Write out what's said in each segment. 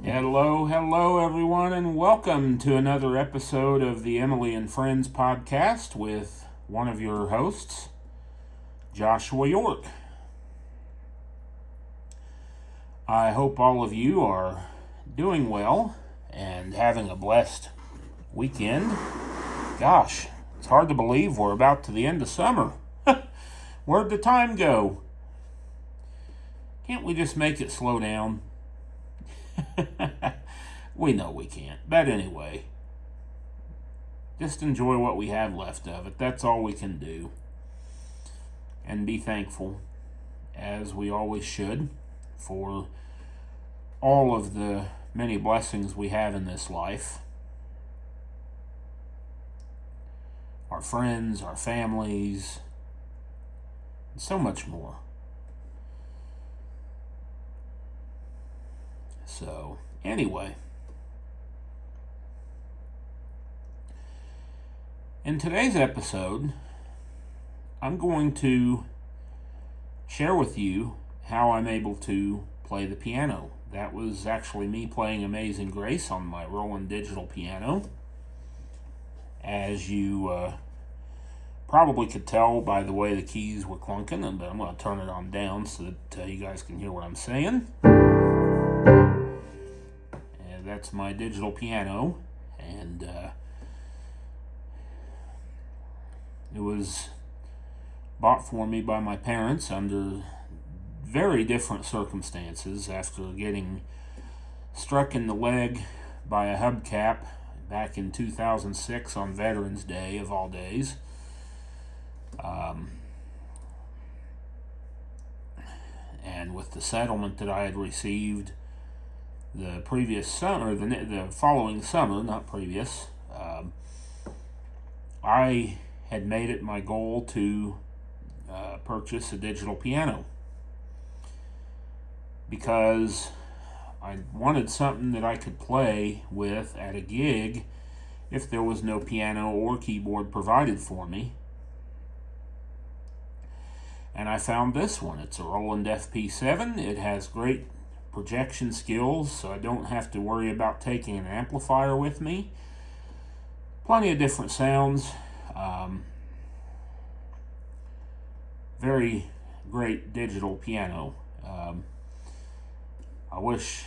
Hello, everyone, and welcome to another episode of the Emily and Friends podcast with one of your hosts, Joshua York. I hope all of you are doing well and having a blessed weekend. Gosh, it's hard to believe we're about to the end of summer. Where'd the time go? Can't we just make it slow down? We know we can't. But anyway, just enjoy what we have left of it. That's all we can do. And be thankful, as we always should, for all of the many blessings we have in this life. Our friends, our families, and so much more. So, anyway, in today's episode, I'm going to share with you how I'm able to play the piano. That was actually me playing Amazing Grace on my Roland digital piano. As you probably could tell by the way the keys were clunking, but I'm going to turn it on down so that you guys can hear what I'm saying. That's my digital piano, and it was bought for me by my parents under very different circumstances after getting struck in the leg by a hubcap back in 2006 on Veterans Day, of all days. And with the settlement that I had received the previous summer, the following summer, not previous, I had made it my goal to purchase a digital piano because I wanted something that I could play with at a gig if there was no piano or keyboard provided for me. And I found this one. It's a Roland FP7. It has great projection skills, so I don't have to worry about taking an amplifier with me. Plenty of different sounds. Very great digital piano. I wish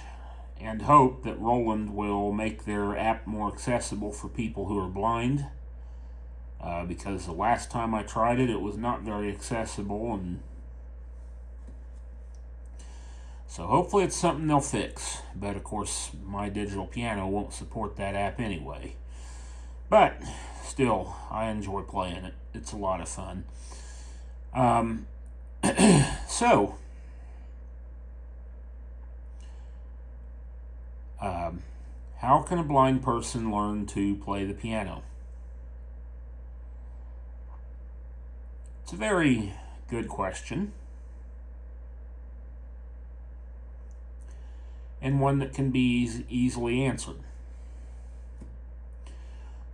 and hope that Roland will make their app more accessible for people who are blind, because the last time I tried it, it was not very accessible, and so hopefully it's something they'll fix. But of course, my digital piano won't support that app anyway. But still, I enjoy playing it. It's a lot of fun. So, how can a blind person learn to play the piano? It's a very good question, and one that can be easily answered.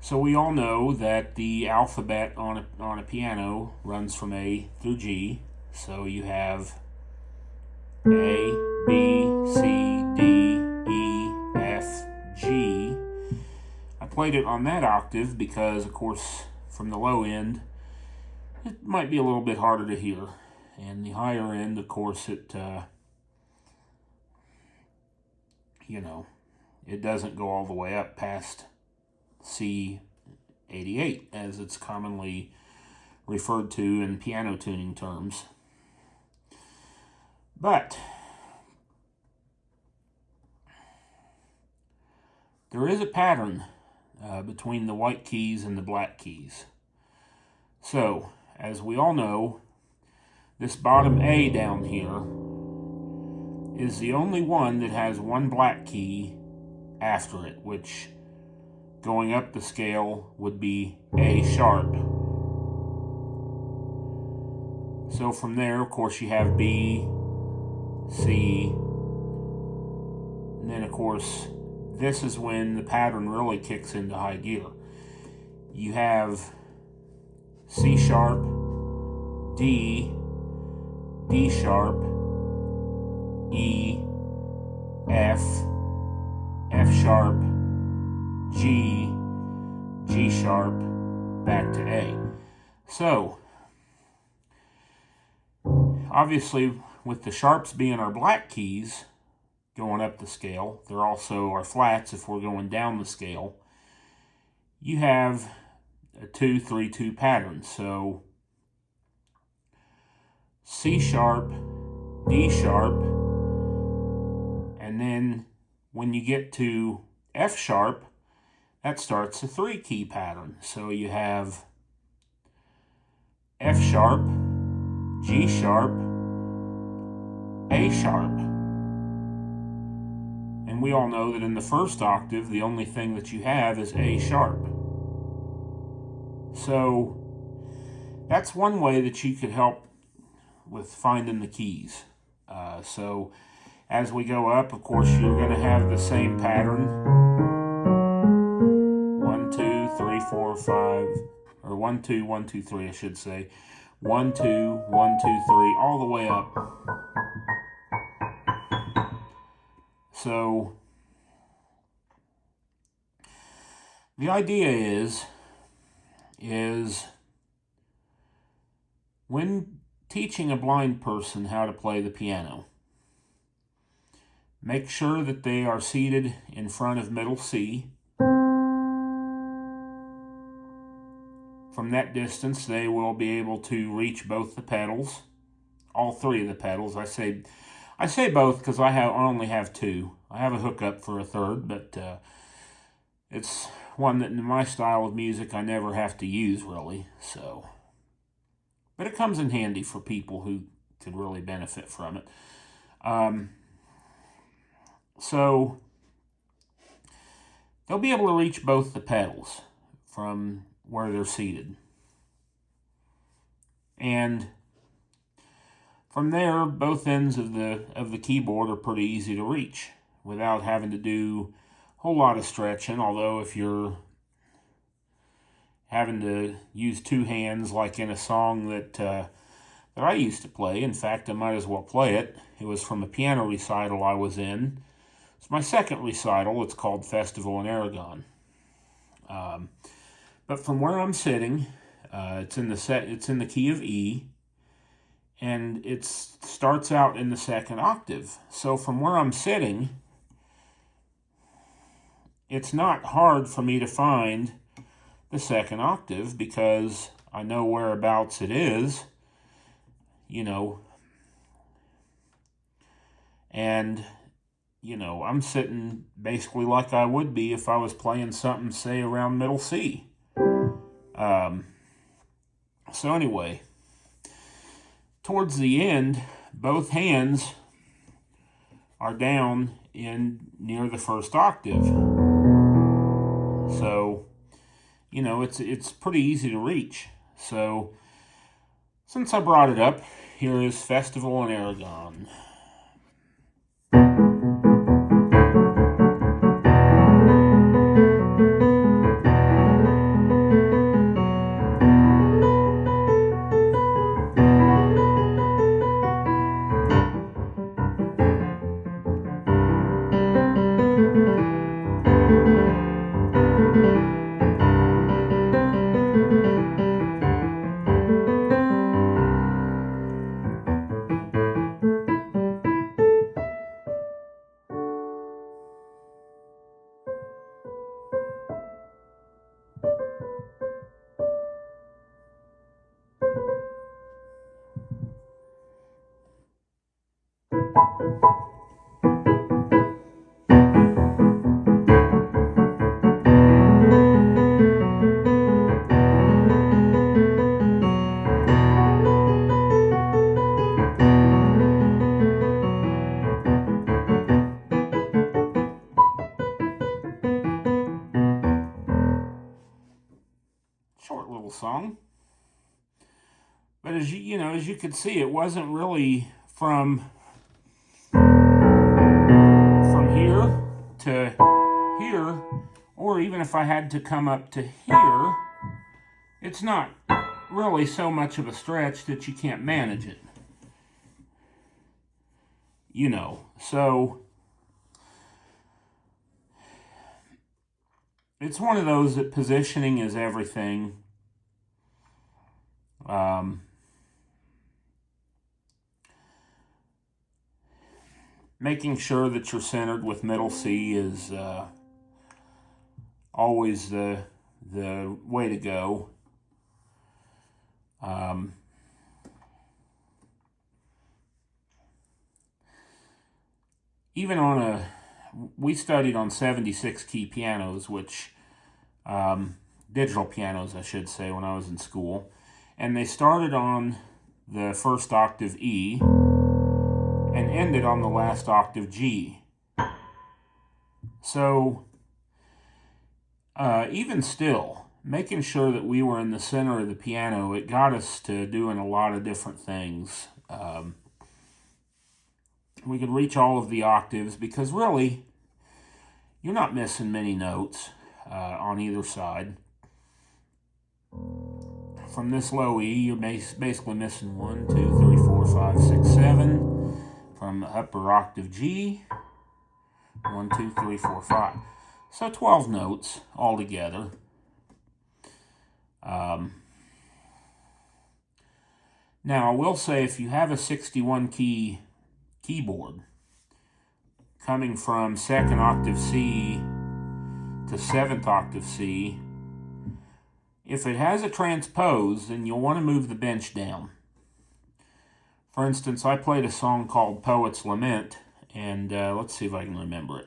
So we all know that the alphabet on a piano runs from A through G. So you have A, B, C, D, E, F, G. I played it on that octave because, of course, from the low end, it might be a little bit harder to hear. And the higher end, of course, it doesn't go all the way up past C88, as it's commonly referred to in piano tuning terms. But there is a pattern between the white keys and the black keys. So, as we all know, this bottom A down here is the only one that has one black key after it, which, going up the scale, would be A sharp. So from there, of course, you have B, C, and then, of course, this is when the pattern really kicks into high gear. You have C sharp, D, D sharp, E, F, sharp, G, G sharp, back to A. So, obviously, with the sharps being our black keys going up the scale, they're also our flats if we're going down the scale. You have a 2-3-2 pattern. So, C sharp, D sharp, and then when you get to F sharp, that starts a 3-key pattern. So you have F sharp, G sharp, A sharp. And we all know that in the first octave, the only thing that you have is A sharp. So that's one way that you could help with finding the keys. So as we go up, of course, you're going to have the same pattern. 1, 2, 3, 4, 5, or 1, 2, 1, 2, 3, I should say. 1, 2, 1, 2, 3, all the way up. So the idea is when teaching a blind person how to play the piano, make sure that they are seated in front of middle C. From that distance, they will be able to reach both the pedals, all 3 of the pedals. I say both because I only have 2. I have a hookup for a third, but it's one that in my style of music I never have to use really. So, but it comes in handy for people who could really benefit from it. So they'll be able to reach both the pedals from where they're seated. And from there, both ends of the keyboard are pretty easy to reach without having to do a whole lot of stretching, although if you're having to use 2 hands like in a song that I used to play, in fact, I might as well play it. It was from a piano recital I was in. It's my second recital. It's called Festival in Aragon. But from where I'm sitting, it's in the key of E, and it starts out in the 2nd octave. So from where I'm sitting, it's not hard for me to find the 2nd octave because I know whereabouts it is, and I'm sitting basically like I would be if I was playing something, say, around middle C. So anyway, towards the end, both hands are down in near the 1st octave. So, it's pretty easy to reach. So, since I brought it up, here is Festival in Aragon. Short little song. But as you could see, it wasn't really from here to here, or even if I had to come up to here, it's not really so much of a stretch that you can't manage it. So it's one of those that positioning is everything. Um, Making sure that you're centered with middle C is always the way to go. Um, Even we studied on 76 key pianos, which digital pianos, I should say, when I was in school, and they started on the first octave E and ended on the last octave G. So even still, making sure that we were in the center of the piano, it got us to doing a lot of different things. We could reach all of the octaves because really, you're not missing many notes on either side. From this low E, you're basically missing 1, 2, 3, 4, 5, 6, 7. From the upper octave G, 1, 2, 3, 4, 5. So 12 notes altogether. Now, I will say if you have a 61 key keyboard coming from 2nd octave C to 7th octave C, if it has a transpose, then you'll want to move the bench down. For instance, I played a song called Poet's Lament, and let's see if I can remember it.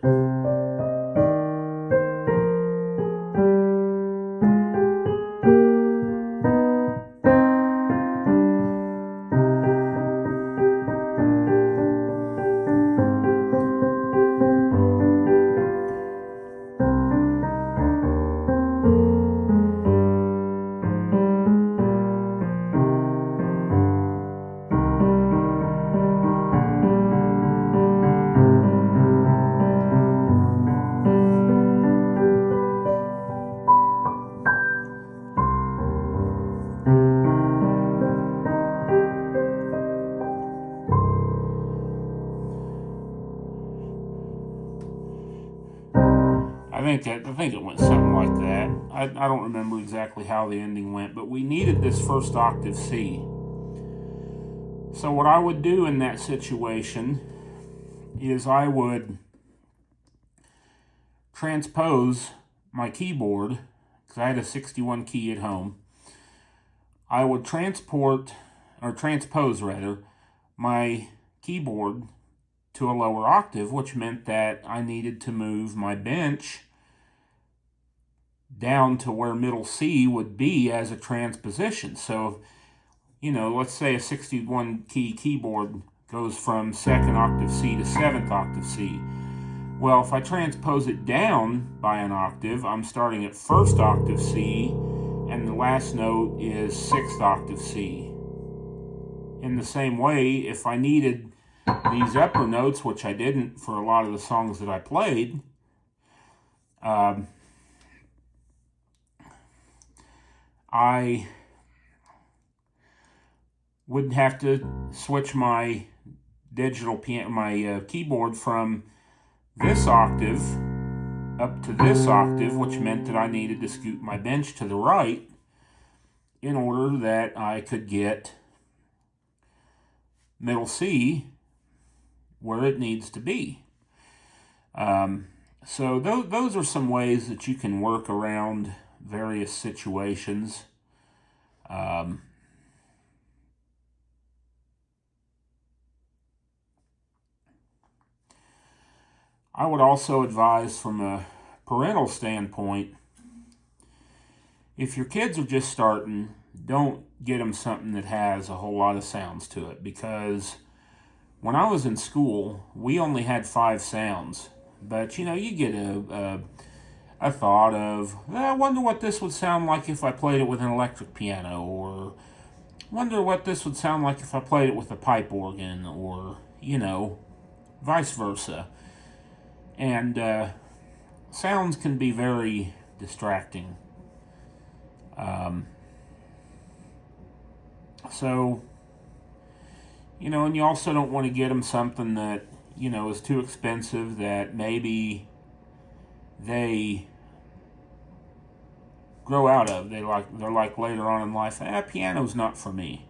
I think it went something like that. I don't remember exactly how the ending went, but we needed this first octave C. So what I would do in that situation is I would transpose my keyboard, because I had a 61 key at home. I would transpose my keyboard to a lower octave, which meant that I needed to move my bench down to where middle C would be as a transposition. So, let's say a 61 key keyboard goes from 2nd octave C to 7th octave C. Well, if I transpose it down by an octave, I'm starting at 1st octave C, and the last note is 6th octave C. In the same way, if I needed these upper notes, which I didn't for a lot of the songs that I played, I would have to switch my keyboard from this octave up to this octave, which meant that I needed to scoot my bench to the right in order that I could get middle C where it needs to be. So those are some ways that you can work around various situations. I would also advise from a parental standpoint, if your kids are just starting, don't get them something that has a whole lot of sounds to it, because when I was in school, we only had 5 sounds. But, you get a thought of, I wonder what this would sound like if I played it with an electric piano, or wonder what this would sound like if I played it with a pipe organ, or, vice versa. And sounds can be very distracting. So, and you also don't want to get them something that, is too expensive, that maybe they grow out of. They're like later on in life, piano's not for me.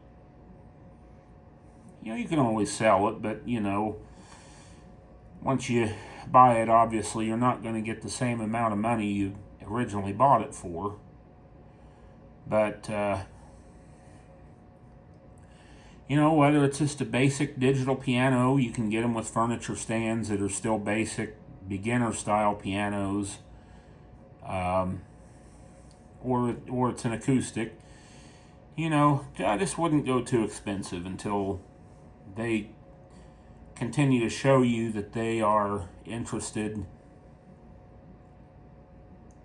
You know, you can always sell it, but you know, once you buy it, obviously you're not going to get the same amount of money you originally bought it for. But you know, whether it's just a basic digital piano, you can get them with furniture stands that are still basic beginner style pianos, or it's an acoustic. You know, I just wouldn't go too expensive until they continue to show you that they are interested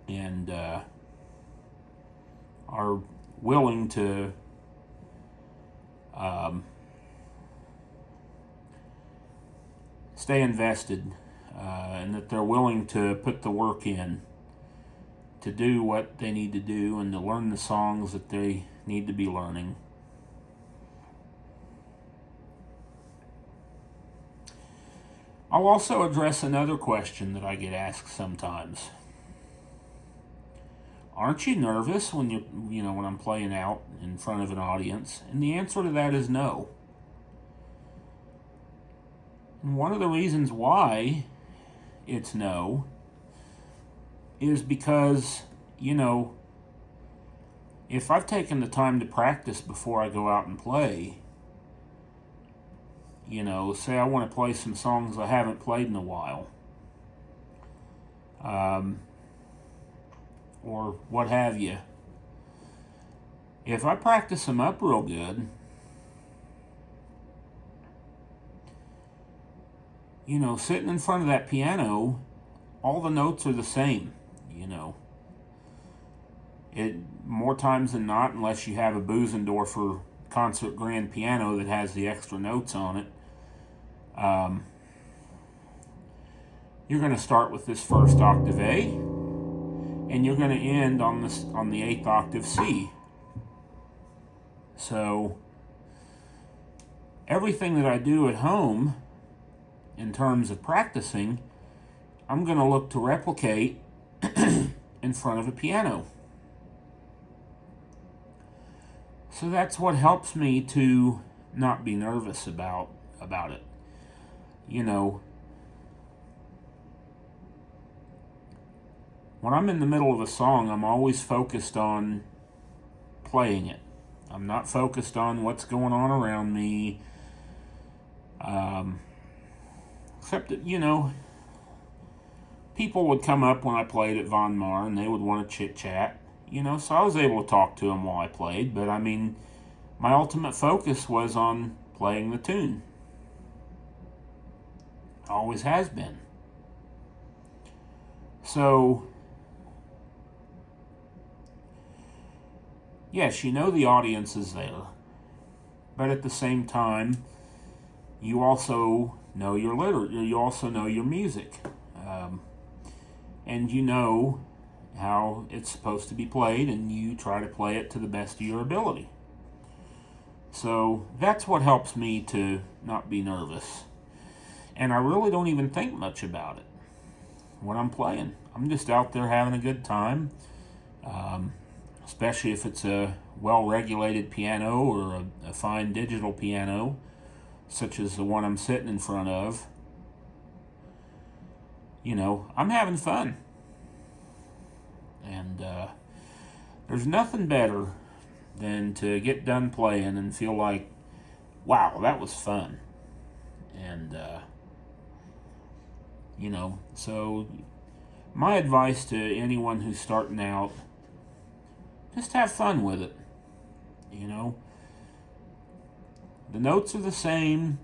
and are willing to stay invested, and that they're willing to put the work in to do what they need to do and to learn the songs that they need to be learning. I'll also address another question that I get asked sometimes. Aren't you nervous when when I'm playing out in front of an audience? And the answer to that is no. And one of the reasons why it's no is because, if I've taken the time to practice before I go out and play, say I want to play some songs I haven't played in a while, or what have you. If I practice them up real good, sitting in front of that piano, all the notes are the same, It more times than not, unless you have a Bösendorfer concert grand piano that has the extra notes on it, you're going to start with this first octave A, and you're going to end on the 8th octave C. So everything that I do at home in terms of practicing, I'm going to look to replicate in front of a piano. So that's what helps me to not be nervous about it. When I'm in the middle of a song, I'm always focused on playing it. I'm not focused on what's going on around me. Except that, people would come up when I played at Von Mar and they would want to chit-chat. So I was able to talk to them while I played, but my ultimate focus was on playing the tune. Always has been. So, yes, the audience is there, but at the same time, you also know your literature, you also know your music, and you know how it's supposed to be played, and you try to play it to the best of your ability. So that's what helps me to not be nervous. And I really don't even think much about it when I'm playing. I'm just out there having a good time, especially if it's a well-regulated piano or a fine digital piano, such as the one I'm sitting in front of. I'm having fun. And there's nothing better than to get done playing and feel like, wow, that was fun. And, so my advice to anyone who's starting out, just have fun with it. The notes are the same.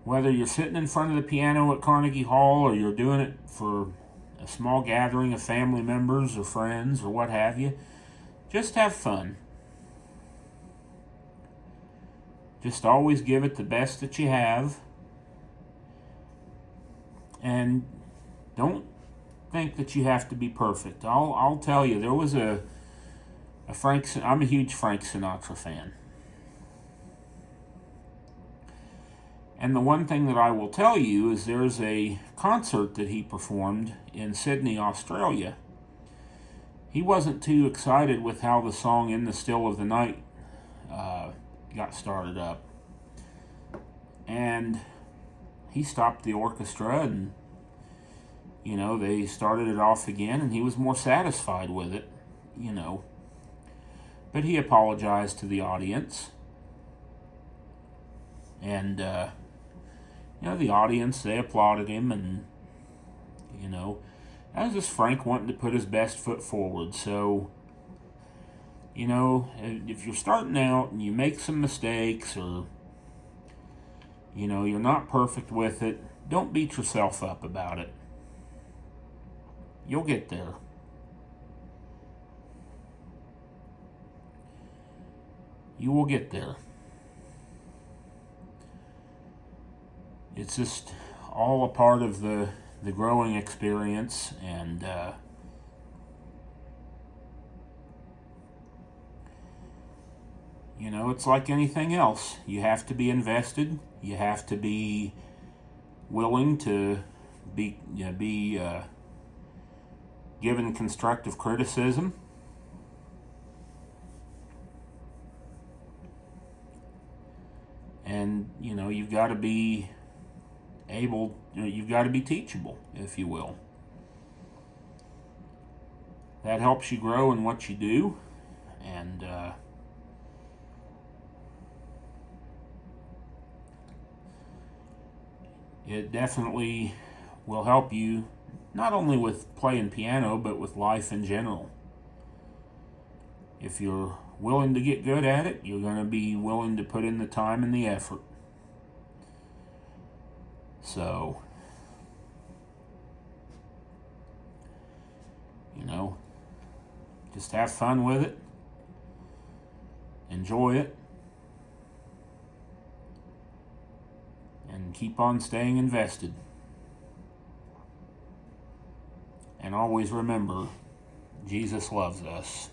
Whether you're sitting in front of the piano at Carnegie Hall or you're doing it for a small gathering of family members or friends or what have you, just have fun. Just always give it the best that you have. And don't think that you have to be perfect. I'll tell you, there was I'm a huge Frank Sinatra fan. And the one thing that I will tell you is there's a concert that he performed in Sydney, Australia. He wasn't too excited with how the song In the Still of the Night got started up. And he stopped the orchestra and, they started it off again, and he was more satisfied with it, But he apologized to the audience. And, the audience, they applauded him, and, that was just Frank wanting to put his best foot forward. So, if you're starting out and you make some mistakes, or, you're not perfect with it, don't beat yourself up about it. You'll get there. You will get there. It's just all a part of the growing experience, and it's like anything else. You have to be invested. You have to be willing to be given constructive criticism. And, you've got to be you've got to be teachable, if you will. That helps you grow in what you do. And, it definitely will help you not only with playing piano, but with life in general. If you're willing to get good at it, you're going to be willing to put in the time and the effort. So, just have fun with it. Enjoy it. And keep on staying invested. And always remember, Jesus loves us.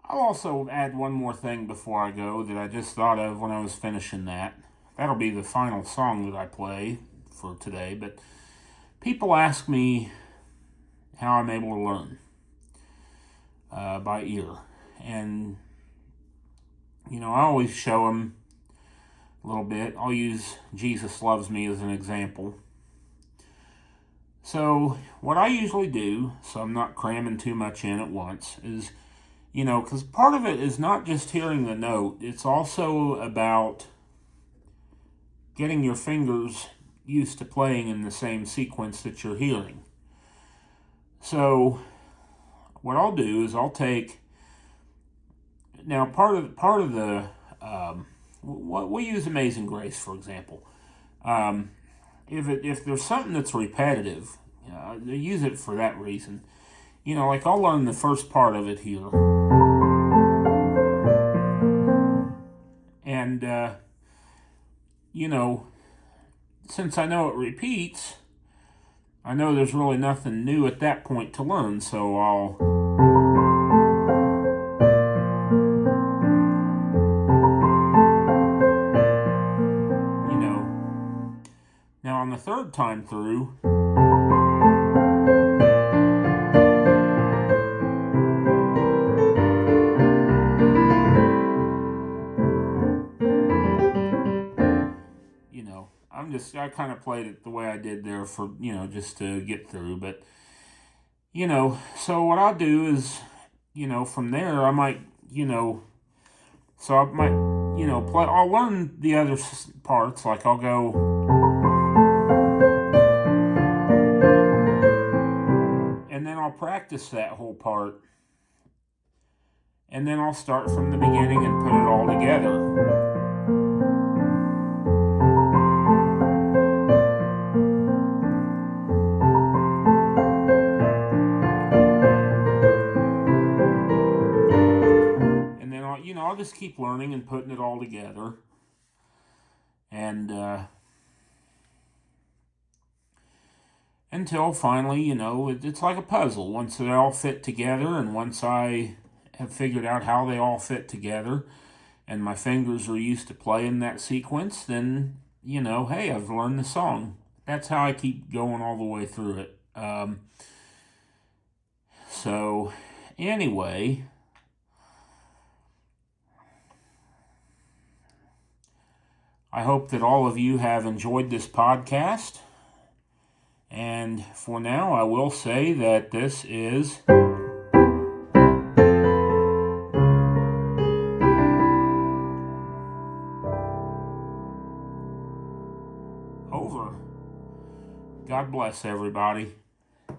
I'll also add one more thing before I go that I just thought of when I was finishing that. That'll be the final song that I play for today, but people ask me how I'm able to learn by ear. And, I always show them a little bit. I'll use Jesus Loves Me as an example. So what I usually do, so I'm not cramming too much in at once, is, because part of it is not just hearing the note, it's also about getting your fingers used to playing in the same sequence that you're hearing. So what I'll do is I'll take, now part of the what we use Amazing Grace, for example. If there's something that's repetitive, I use it for that reason. Like I'll learn the first part of it here, and since I know it repeats, I know there's really nothing new at that point to learn. So now on the third time through, I kind of played it the way I did there for, just to get through. But, so what I'll do is, from there I might, so I might, play, I'll learn the other parts. Like I'll go, and then I'll practice that whole part. And then I'll start from the beginning and put it all together. I'll just keep learning and putting it all together. And until finally, it's like a puzzle. Once they all fit together, and once I have figured out how they all fit together, and my fingers are used to playing that sequence, then, hey, I've learned the song. That's how I keep going all the way through it. So, anyway, I hope that all of you have enjoyed this podcast. And for now, I will say that this is over. God bless everybody.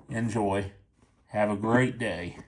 Enjoy. Have a great day.